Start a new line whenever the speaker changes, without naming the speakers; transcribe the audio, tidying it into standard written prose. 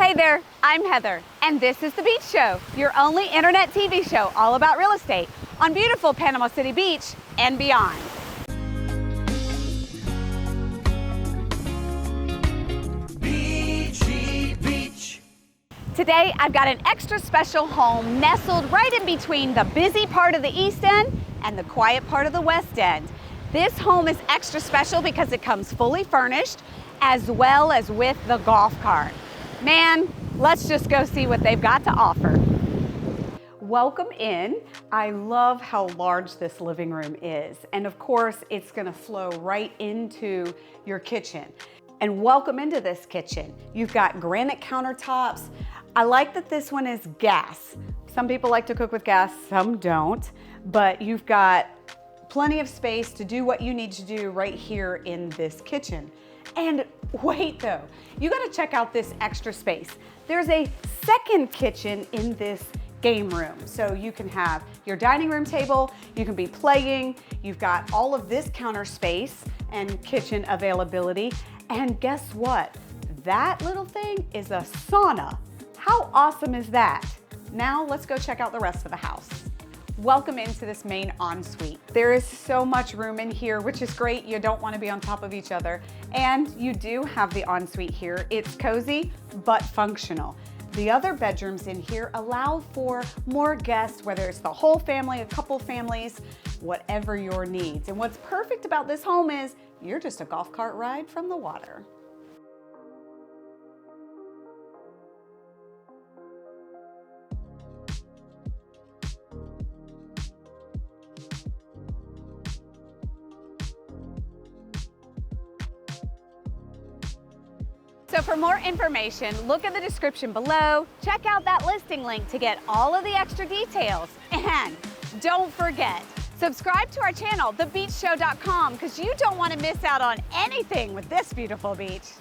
Hey there, I'm Heather, and this is The Beach Show, your only internet TV show all about real estate on beautiful Panama City Beach and beyond.
Beachy Beach.
Today, I've got an extra special home nestled right in between the busy part of the East End and the quiet part of the West End. This home is extra special because it comes fully furnished as well as with the golf cart. Man, let's just go see what they've got to offer. Welcome in. I love how large this living room is. And of course, it's gonna flow right into your kitchen. And welcome into this kitchen. You've got granite countertops. I like that this one is gas. Some people like to cook with gas, some don't. But you've got plenty of space to do what you need to do right here in this kitchen. And wait though, you gotta check out this extra space. There's a second kitchen in this game room. So you can have your dining room table, you can be playing, you've got all of this counter space and kitchen availability. And guess what? That little thing is a sauna. How awesome is that? Now let's go check out the rest of the house. Welcome into this main ensuite. There is so much room in here, which is great. You don't want to be on top of each other. And you do have the ensuite here. It's cozy, but functional. The other bedrooms in here allow for more guests, whether it's the whole family, a couple families, whatever your needs. And what's perfect about this home is you're just a golf cart ride from the water. So for more information, look at the description below, check out that listing link to get all of the extra details. And don't forget, subscribe to our channel, thebeachshow.com, because you don't want to miss out on anything with this beautiful beach.